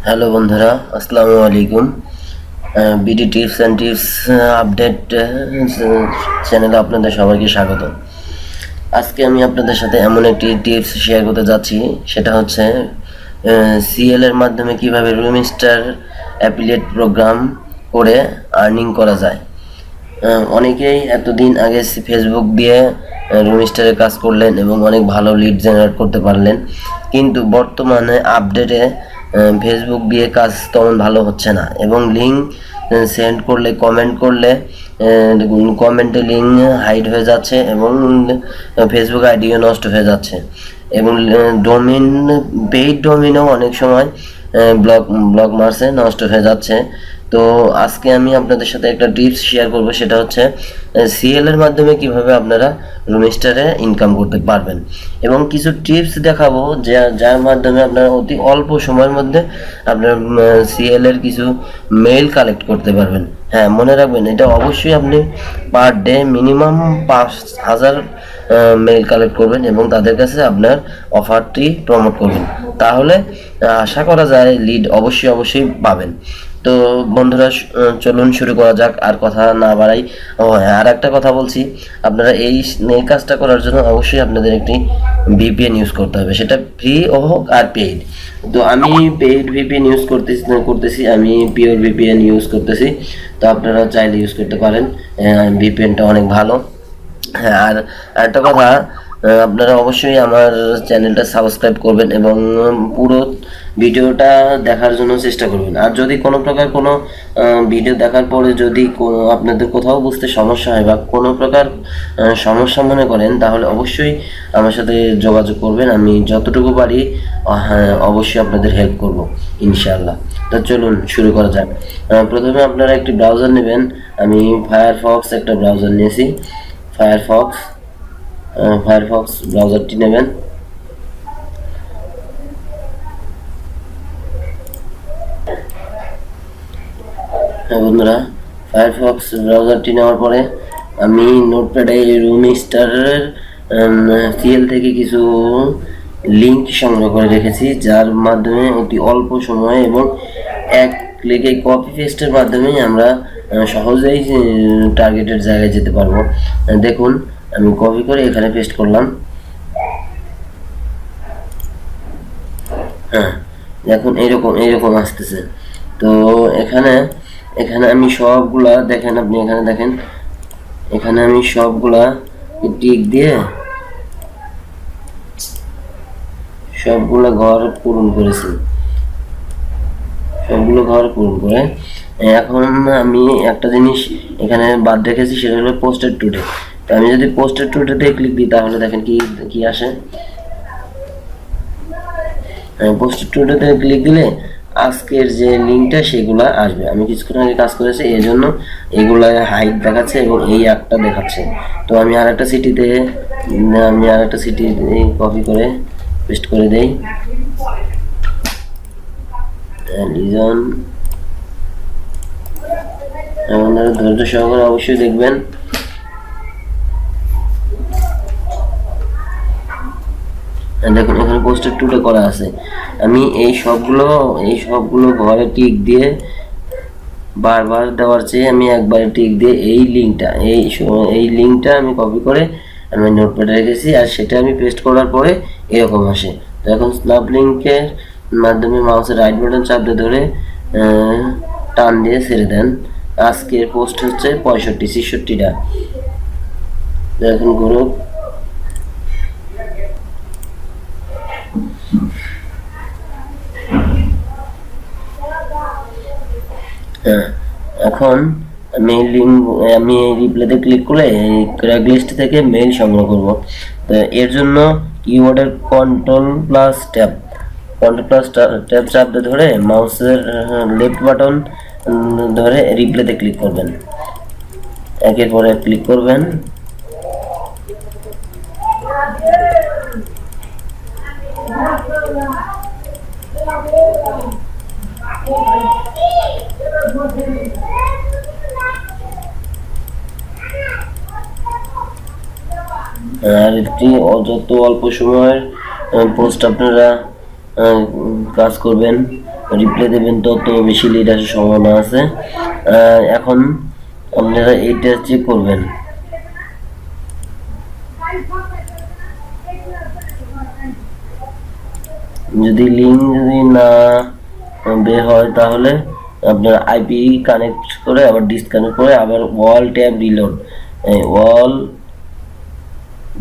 Hello বন্ধুরা, আসসালামু আলাইকুম। BD tips and tips update চ্যানেলে আপনাদের সবাইকে স্বাগত। আজকে আমি আপনাদের সাথে এমন একটি টিপস শেয়ার করতে যাচ্ছি, সেটা হচ্ছে সিএল এর মাধ্যমে কিভাবে রুমস্টার অ্যাফিলিয়েট প্রোগ্রাম করে আর্নিং করা যায়। অনেকেই এতদিন আগে ফেসবুক দিয়ে রুমস্টারে কাজ করলেন এবং অনেক ভালো লিড জেনারেট করতে পারলেন, কিন্তু বর্তমানে আপডেটে ফেসবুক দিয়ে কাজ তেমন ভালো হচ্ছে না এবং লিঙ্ক সেন্ড করলে কমেন্টে লিঙ্ক হাইড হয়ে যাচ্ছে এবং ফেসবুক আইডিও নষ্ট হয়ে যাচ্ছে এবং ডোমিন পেইড ডোমিনও অনেক সময় ব্লক মারছে, নষ্ট হয়ে যাচ্ছে। তো আজকে আমি আপনাদের সাথে একটা টিপস শেয়ার করব, সেটা হচ্ছে সিএল এর মাধ্যমে কিভাবে আপনারা রুমস্টারে ইনকাম করতে পারবেন এবং কিছু টিপস দেখাবো যার মাধ্যমে আপনারা অতি অল্প সময়ের মধ্যে আপনার সিএল এর কিছু মেইল কালেক্ট করতে পারবেন। হ্যাঁ, মনে রাখবেন, এটা অবশ্যই আপনি per day minimum 5,000 mail collect করবেন এবং তাদের কাছে আপনার অফারটি প্রমোট করবেন, তাহলে আশা করা যায় লিড অবশ্যই পাবেন। তো বন্ধুরা, চলুন শুরু করা যাক, আর কথা না বাড়াই। ও হ্যাঁ, আর একটা কথা বলছি, আপনারা এই কাজটা করার জন্য অবশ্যই আপনাদের একটি ভিপিএন ইউজ করতে হবে, সেটা ফ্রি হোক আর পেইড। তো আমি পেইড ভিপিএন ইউজ করতেছি, আমি পিওর ভিপিএন ইউজ করতেছি। তো আপনারা চাইলে ইউজ করতে পারেন, ভিপিএনটা অনেক ভালো। হ্যাঁ, আর একটা কথা, আপনারা অবশ্যই আমার চ্যানেলটা সাবস্ক্রাইব করবেন এবং পুরো ভিডিওটা দেখার জন্য চেষ্টা করবেন। আর যদি কোনো প্রকার কোনো ভিডিও দেখার পরে যদি আপনাদের কোথাও বুঝতে সমস্যা হয় বা কোনো প্রকার সমস্যা মনে করেন, তাহলে অবশ্যই আমার সাথে যোগাযোগ করবেন। আমি যতটুকু পারি অবশ্যই আপনাদের হেল্প করব ইনশাআল্লাহ। তো চলুন শুরু করা যাক। প্রথমে আপনারা একটি ব্রাউজার নেবেন। আমি ফায়ারফক্স একটা ব্রাউজার নিয়েছি। ফায়ারফক্স ব্রাউজারটি নেবেন। হ্যাঁ বন্ধুরা, ফায়ারফক্স ব্রাউজারটি নেওয়ার পরে আমি নোটপ্যাডে রুমস্টারের সিএল থেকে কিছু লিঙ্ক সংগ্রহ করে রেখেছি, যার মাধ্যমে অতি অল্প সময়ে এবং এক ক্লিকে কপি পেস্টের মাধ্যমেই আমরা সহজেই টার্গেটের জায়গায় যেতে পারবো। দেখুন, আমি কপি করে এখানে পেস্ট করলাম। হ্যাঁ, দেখুন এইরকম আসতেছে। তো এখানে আমি সবগুলা দেখেন, আপনি এখানে দেখেন, এখানে আমি সবগুলা টিক দিয়ে সবগুলো ঘর পূরণ করেছি। সবগুলো ঘর পূরণ করে এখন আমি একটা জিনিস এখানে বাদ রেখেছি, সেটা হলো পোস্টেড টুডে। তো আমি যদি পোস্টেড টুডেতে ক্লিক দিই, তাহলে দেখেন কি আসে। পোস্টেড টুডেতে ক্লিক দিলে আজকের যে লিঙ্কটা সেগুলা আসবে। আমি কিছুক্ষণ আগে কাজ করেছি, এই জন্য এগুলা হাইট দেখাচ্ছে এবং এই একটা দেখাচ্ছে। তো আমি আর একটা সিটিতে কপি করে পেস্ট করে দেই। লিজন, আপনারা ধৈর্য সহকারে অবশ্যই দেখবেন। দেখুন, এখানে পোস্টেড টুডে করা আছে। আমি এই সবগুলো ঘরে টিক দিয়ে বারবার দেওয়ার চেয়ে আমি একবারে টিক দিয়ে এই লিঙ্কটা আমি কপি করে আমি নোটপ্যাডে রেখেছি, আর সেটা আমি পেস্ট করার পরে এরকম আসে। তো এখন স্ন্যাপ লিঙ্কের মাধ্যমে মাউসের রাইট বাটন চাপ দিয়ে ধরে টান দিয়ে ছেড়ে দেন। আজকের পোস্ট হচ্ছে 65-66টা। এখন গ্রুপ, এখন আমি এই রিপ্লেতে ক্লিক করে এই ক্র্যাক লিস্ট থেকে মেইল সংগ্রহ করব। তো এর জন্য কিওয়ার্ডের কন্ট্রোল প্লাস ট্যাব চাপ দিয়ে ধরে মাউসের লেফট বাটন ধরে রিপ্লেতে ক্লিক করবেন। একের পর এক ক্লিক করবেন। আর একটি যত অল্প সময়ের পোস্ট আপনারা কাজ করবেন, রিপ্লাই দেবেন তত বেশি লিড আসার সম্ভাবনা আছে। এখন আপনারা এইটা চেক করবেন, যদি লিঙ্ক যদি না বের হয় তাহলে আপনার আইপি কানেক্ট করে আবার ডিসকানেক্ট করে আবার all tab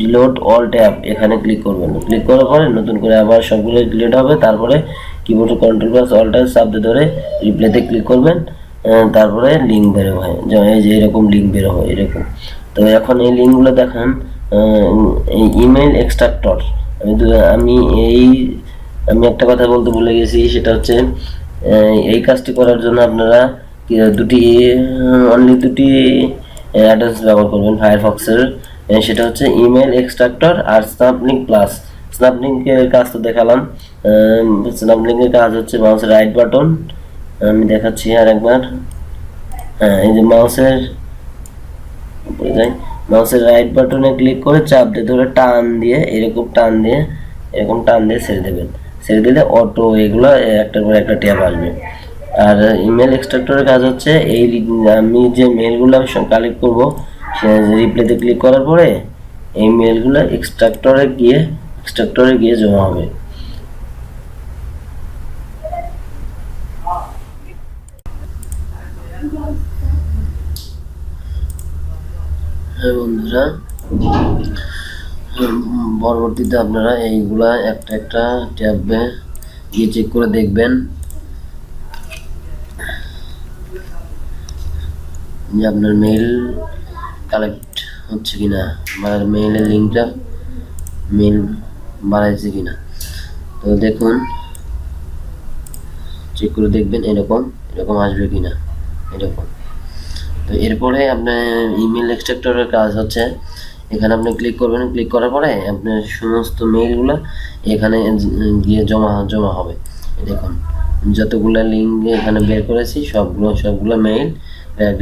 reload, all tab এখানে ক্লিক করবেন। ক্লিক করার পরে নতুন করে আবার সবগুলো ডিলিট হবে। তারপরে কিবোর্ডে কন্ট্রোল প্লাস অল্টার চাপ ধরে রিপ্লেতে ক্লিক করবেন, তারপরে লিঙ্ক বেরো হয়, এই যে এরকম লিঙ্ক বেরো হয় এরকম। তো এখন এই লিঙ্কগুলো দেখেন, এই ইমেল এক্সট্রাক্টর, আমি একটা কথা বলতে ভুলে গেছি, সেটা হচ্ছে এই কাজটি করার জন্য আপনারা অনলি দুটি অ্যাড্রেস ব্যবহার করবেন ফায়ারফক্সের, সেটা হচ্ছে ইমেল এক্সট্রাক্টর আর স্ন্যাপলিংক প্লাস। স্ন্যাপলিংকের কাজ তো দেখালাম। স্ন্যাপলিংকের কাজ হচ্ছে মাউসের রাইট বাটন, আমি দেখাচ্ছি আর একবার। এই যে মাউসের রাইট বাটনে ক্লিক করে চাপ দিয়ে ধরে টান দিয়ে এরকম টান দিয়ে ছেড়ে দেবেন। ছেড়ে দিলে অটো এগুলো একটার পর একটা ট্যাব আসবে। আর ইমেল এক্সট্রাক্টরের কাজ হচ্ছে আমি যে মেলগুলো কালেক্ট করবো রিপ্লেতে ক্লিক করার পরে এই মেলগুলো এক্সট্রাক্টরে গিয়ে জমা হবে। হ্যাঁ বন্ধুরা, পরবর্তীতে আপনারা এইগুলা একটা ট্যাবে গিয়ে চেক করে দেখবেন যে আপনার মেল কালেক্ট হচ্ছে কিনা বা মেইলের লিঙ্কটা মেল বাড়াইছে কিনা। তো দেখুন, চেক করে দেখবেন এরকম আসবে কিনা এরকম। তো এরপরে আপনার ইমেল এক্সট্রাক্টরের কাজ হচ্ছে এখানে আপনি ক্লিক করবেন। ক্লিক করার পরে আপনার সমস্ত মেইলগুলো এখানে গিয়ে জমা হবে। দেখুন যতগুলো লিঙ্ক এখানে বের করেছি সবগুলো মেইল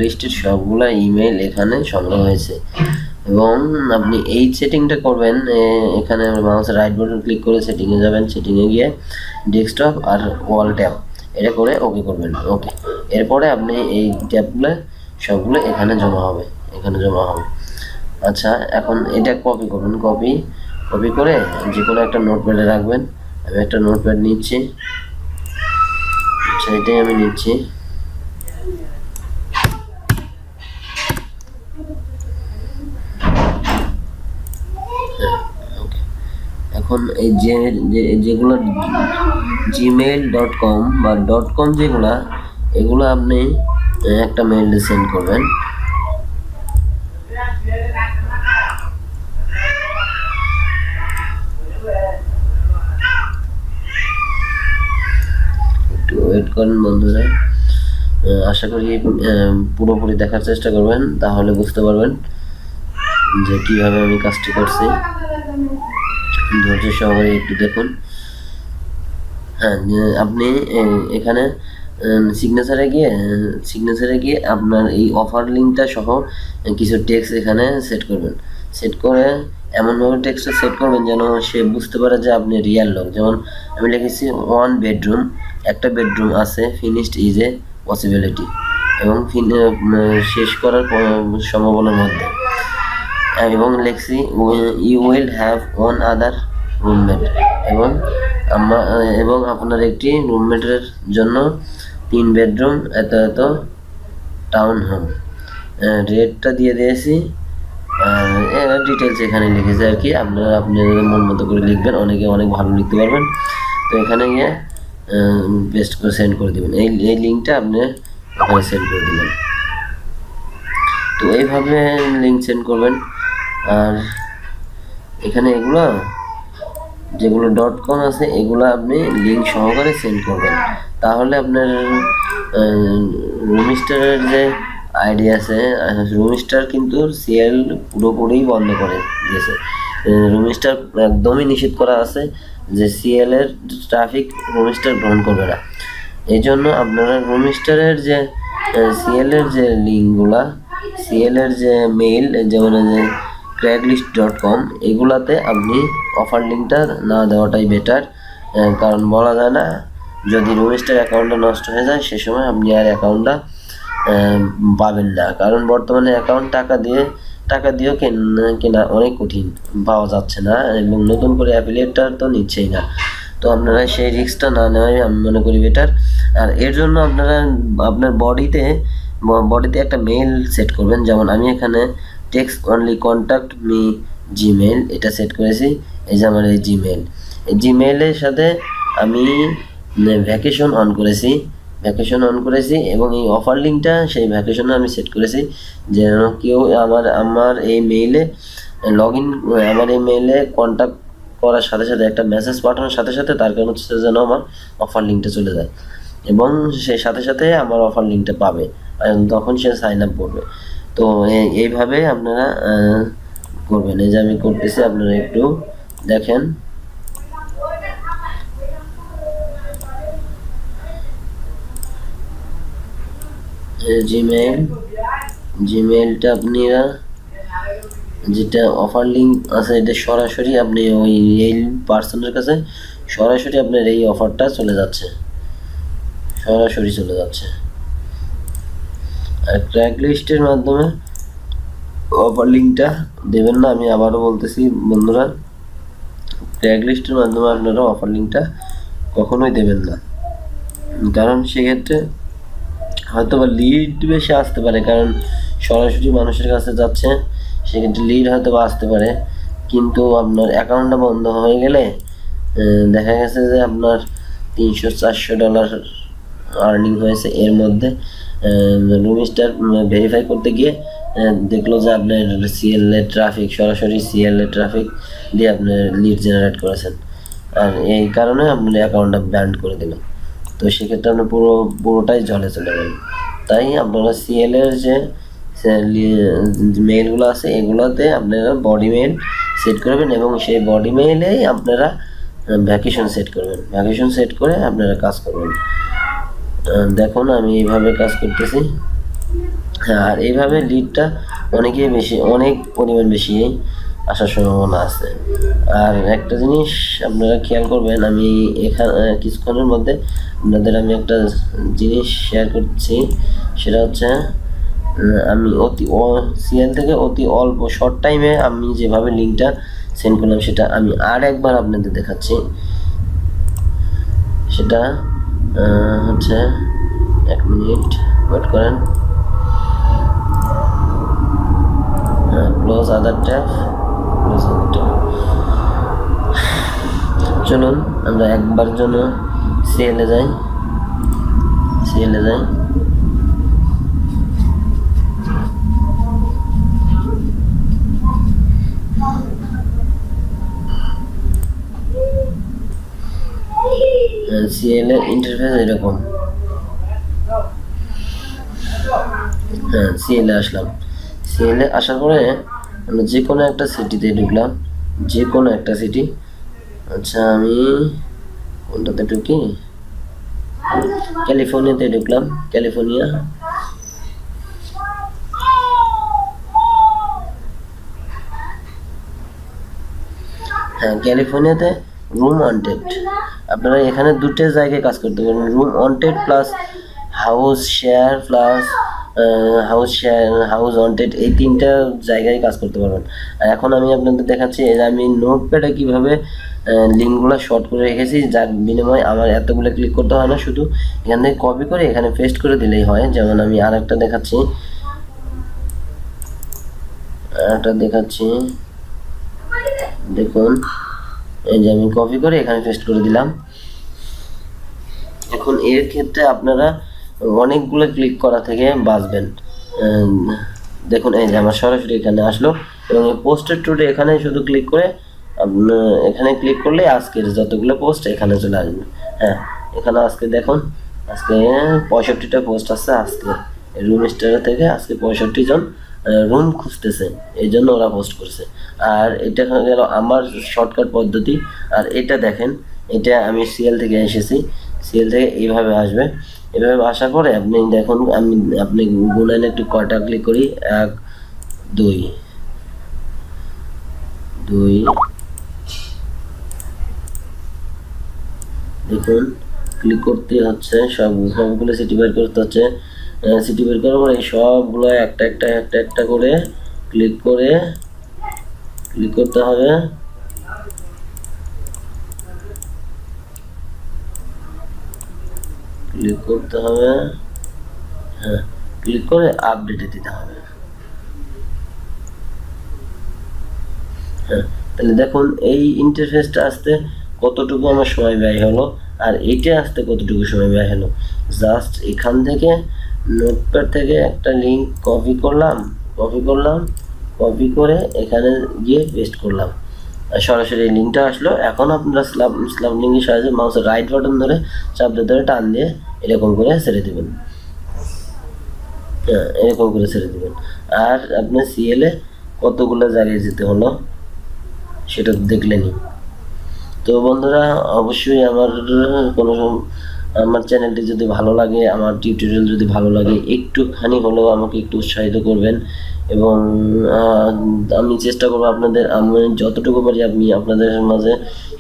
লিস্টের সবগুলো ইমেল এখানে সংগ্রহ হয়েছে। এবং আপনি এই সেটিংটা করবেন, এখানে মাউসের রাইট বাটন ক্লিক করে সেটিংয়ে যাবেন। সেটিংয়ে গিয়ে ডেস্কটপ আর ওয়াল ট্যাব এটা করে ওকে করবেন। ওকে, এরপরে আপনি এই ট্যাবগুলো সবগুলো এখানে জমা হবে। আচ্ছা, এখন এটা কপি করবেন। কপি করে যে কোনো একটা নোটপ্যাডে রাখবেন। আমি একটা নোটপ্যাড নিচ্ছি। আচ্ছা, এটাই আমি নিচ্ছি। এখন এই যেগুলো gmail.com বা .com এগুলো আপনি একটা মেইল সেন্ড করবেন। একটু ওয়েট করেন বন্ধুরা, আশা করি পুরোপুরি দেখার চেষ্টা করবেন, তাহলে বুঝতে পারবেন যে কিভাবে আমি কাজটি করছি। ধৈর্য সহকারে একটু দেখুন। হ্যাঁ, আপনি এখানে সিগনেচারে গিয়ে আপনার এই অফার লিঙ্কটা সহ কিছু টেক্সট এখানে সেট করবেন। সেট করে এমনভাবে টেক্সটটা সেট করবেন যেন সে বুঝতে পারে যে আপনি রিয়েল লোক। যেমন আমি লিখেছি 1 বেডরুম, একটা বেডরুম আছে, ফিনিশড ইজ এ পসিবিলিটি, এবং শেষ করার সম্ভাবনার মধ্যে। এবং লিখছি you will have one other roommate, এবং আপনার একটি রুমমেটের জন্য 3 বেডরুম এত টাউন হোম। রেটটা দিয়ে দিয়েছি, ডিটেলস এখানে লিখেছে আর কি। আপনাদের মন মতো করে লিখবেন, অনেকে অনেক ভালো লিখতে পারবেন। তো এখানে গিয়ে পেস্ট করে সেন্ড করে দেবেন। এই লিঙ্কটা আপনি ওখানে সেন্ড করে দেবেন। তো এইভাবে লিঙ্ক সেন্ড করবেন। আর এখানে এগুলো যেগুলো .com আছে এগুলো আপনি লিঙ্ক সহকারে সেন্ড করবেন। তাহলে আপনার রুমস্টারের যে আইডি আছে, রুমস্টার কিন্তু সিএল পুরোপুরি বন্ধ করে দিয়েছে। রুমস্টার একদমই নিষেধ করা আছে যে সিএল এর ট্রাফিক রুমস্টার গ্রহণ করবে না। এই জন্য আপনারা রুমস্টারের যে সিএল এর যে লিঙ্কগুলা, সিএল এর যে মেইল, যেমন যে craigslist.com এগুলাতে আপনি অফার লিঙ্কটা না দেওয়াটাই বেটার। কারণ বলা যায় না যদি রুমস্টার অ্যাকাউন্টটা নষ্ট হয়ে যায় সে সময় আপনি আর অ্যাকাউন্টটা পাবেন না, কারণ বর্তমানে অ্যাকাউন্ট টাকা দিয়েও কেনা অনেক কঠিন, পাওয়া যাচ্ছে না, এবং নতুন করে অ্যাফিলিয়েটটা তো নিচ্ছেই না। তো আপনারা সেই রিস্কটা না নেওয়াই আমি মনে করি বেটার। আর এর জন্য আপনারা আপনার বডিতে একটা মেইল সেট করবেন, যেমন আমি এখানে text only contact me Gmail এটা সেট করেছি। এই যে আমার এই জিমেইলের সাথে আমি ভ্যাকেশন অন করেছি এবং এই অফার লিঙ্কটা সেই ভ্যাকেশনে আমি সেট করেছি, যেন কেউ আমার এই মেইলে আমার এই মেইলে কন্ট্যাক্ট করার সাথে সাথে একটা মেসেজ পাঠানোর সাথে সাথে তার কারণ হচ্ছে যেন আমার অফার লিঙ্কটা চলে যায় এবং সে সাথে সাথে আমার অফার লিঙ্কটা পাবে, আর তখন সে সাইন আপ করবে। তো এইভাবে আপনারা করবেন। এই যে আমি করতেছি, আপনারা একটু দেখেন। জিমেইলটা আপনারা যেটা অফার লিঙ্ক আছে এটা সরাসরি আপনি ওই এই পার্সনের কাছে সরাসরি আপনার এই অফারটা সরাসরি চলে যাচ্ছে। আর ট্র্যাক লিস্টের মাধ্যমে অফার লিঙ্কটা দেবেন না, আমি আবারও বলতেছি বন্ধুরা, ট্র্যাক লিস্টের মাধ্যমে আপনারা অফার লিঙ্কটা কখনোই দেবেন না, কারণ সেক্ষেত্রে হয়তো বা লিড বেশি আসতে পারে, কারণ সরাসরি মানুষের কাছে যাচ্ছে, সেক্ষেত্রে লিড হয়তো বা আসতে পারে, কিন্তু আপনার অ্যাকাউন্টটা বন্ধ হয়ে গেলে দেখা গেছে যে আপনার $300-400 আর্নিং হয়েছে। এর মধ্যে রুমস্টার ভেরিফাই করতে গিয়ে দেখলো যে আপনার সরাসরি সিএলএ ট্রাফিক দিয়ে আপনার লিড জেনারেট করেছেন, আর এই কারণে আপনার অ্যাকাউন্টটা ব্যান্ড করে দিল। তো সেক্ষেত্রে আপনার পুরোটাই জলে চলে গেল। তাই আপনারা সিএলের যে মেইলগুলো আছে এগুলোতে আপনারা বডি মেইল সেট করবেন এবং সেই বডি মেইলেই আপনারা ভ্যাকেশন সেট করে আপনারা কাজ করবেন। দেখুন আমি এইভাবে কাজ করতেছি। আর এইভাবে লিডটা অনেক পরিমাণ বেশি আসার সম্ভাবনা আছে। আর একটা জিনিস আপনারা খেয়াল করবেন, আমি এখানে কিছুক্ষণের মধ্যে আপনাদের আমি একটা জিনিস শেয়ার করছি, সেটা হচ্ছে আমি সিএল থেকে অতি অল্প শর্ট টাইমে আমি যেভাবে লিঙ্কটা সেন্ড করলাম সেটা আমি আর একবার আপনাদের দেখাচ্ছি। সেটা হচ্ছে 1 মিনিট ওয়েট করেন। ক্লোজ আদার ট্যাব। চলুন আমরা একবার জন্য সিএলে যাই। সিএল এর ইন্টারফেস এরকম। সিএল এ আসলাম। সিএল এ আসার পরে আমরা যে কোনো একটা সিটিতে ঢুকলাম, আচ্ছা আমি কোনটাতে ঢুকি, ক্যালিফোর্নিয়াতে ঢুকলাম। ক্যালিফোর্নিয়াতে রুম ওয়ান্টেড। আপনারা এখানে দুটো জায়গায় কাজ করতে পারবেন, room wanted plus house share house wanted, এই 3টা জায়গায় কাজ করতে পারবেন। আর এখন আমি আপনাদের দেখাচ্ছি যে আমি নোটপ্যাডে কীভাবে লিঙ্কগুলো শর্ট করে রেখেছি, যার বিনিময়ে আমার এতগুলো ক্লিক করতে হয় না, শুধু এখান থেকে কপি করে এখানে পেস্ট করে দিলেই হয়। যেমন আমি আরেকটা দেখাচ্ছি, দেখুন এই যে আমি কপি করে এখানে পেস্ট করে দিলাম। এখন এর ক্ষেত্রে আপনারা অনেকগুলো ক্লিক করা থেকে বাঁচবেন। দেখুন এই যে আমার সরাসরি এখানে আসলো এবং এই পোস্টেড টুডে এখানে শুধু ক্লিক করে এখানে ক্লিক করলে আজকের যতগুলো পোস্ট এখানে চলে আসবে। এখানে আজকে দেখুন, আজকে 65টা পোস্ট আছে। আজকে রুমস্টার থেকে আজকে 65 জন রুম খুঁজতেছে, এই জন্য ওরা পোস্ট করছে। আর এটা হয়ে গেল আমার শর্টকাট পদ্ধতি। আর এটা দেখেন, এটা আমি সিএল থেকে এসেছি, সিএল থেকে এইভাবে আসবে। এভাবে আসার পরে আপনি দেখুন, আপনি গুণাইলে একটু কয়টা ক্লিক করি, 1 2 দেখুন ক্লিক করতে হচ্ছে, সবগুলো সিটি বের করতে হচ্ছে। সিটি বের করার পরে সবগুলো একটা করে ক্লিক করতে হবে। হ্যাঁ, ক্লিক করে আপডেটে দিতে হবে। হ্যাঁ, তাহলে দেখুন এই ইন্টারফেসটা আসতে কতটুকু আমার সময় ব্যয় হলো, আর এইটা আসতে কতটুকু সময় ব্যয় হলো। জাস্ট এখান থেকে নোটপ্যাড থেকে একটা লিঙ্ক কপি করে এখানে গিয়ে পেস্ট করলাম, আর সরাসরি এই লিঙ্কটা আসলো। এখন আপনারা স্ল্যাব লিঙ্কের সাহায্যে মাউসের রাইট বাটন ধরে চাপ ধরে টান দিয়ে এরকম করে ছেড়ে দেবেন। হ্যাঁ, এরকম করে ছেড়ে দেবেন। আর আপনার সিএলে কতগুলো জায়গায় যেতে হলো সেটা দেখলেনি। তো বন্ধুরা, অবশ্যই আমার চ্যানেলটি যদি ভালো লাগে, আমার টিউটোরিয়াল যদি ভালো লাগে, একটুখানি হলেও আমাকে একটু উৎসাহিত করবেন। এবং আমি চেষ্টা করবো আমি যতটুকু পারি আমি আপনাদের মাঝে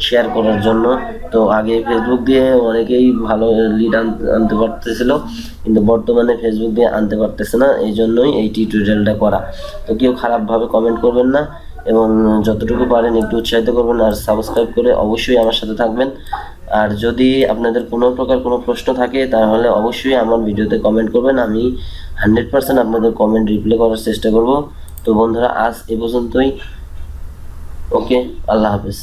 শেয়ার করার জন্য। তো আগে ফেসবুক দিয়ে অনেকেই ভালো লিড আনতে পারতেছিল, কিন্তু বর্তমানে ফেসবুক দিয়ে আনতে পারতেছে না, এই জন্যই এই টিউটোরিয়ালটা করা। তো কেউ খারাপভাবে কমেন্ট করবেন না, এবং যতটুকু পারেন একটু উৎসাহিত করবেন, আর সাবস্ক্রাইব করে অবশ্যই আমার সাথে থাকবেন। আর যদি আপনাদের কোনো প্রকার কোনো প্রশ্ন থাকে তাহলে অবশ্যই আমার ভিডিওতে কমেন্ট করবেন, আমি 100% আপনাদের কমেন্ট রিপ্লাই করার চেষ্টা করব। তো বন্ধুরা, আজ এ পর্যন্তই। ওকে, আল্লাহ হাফেজ।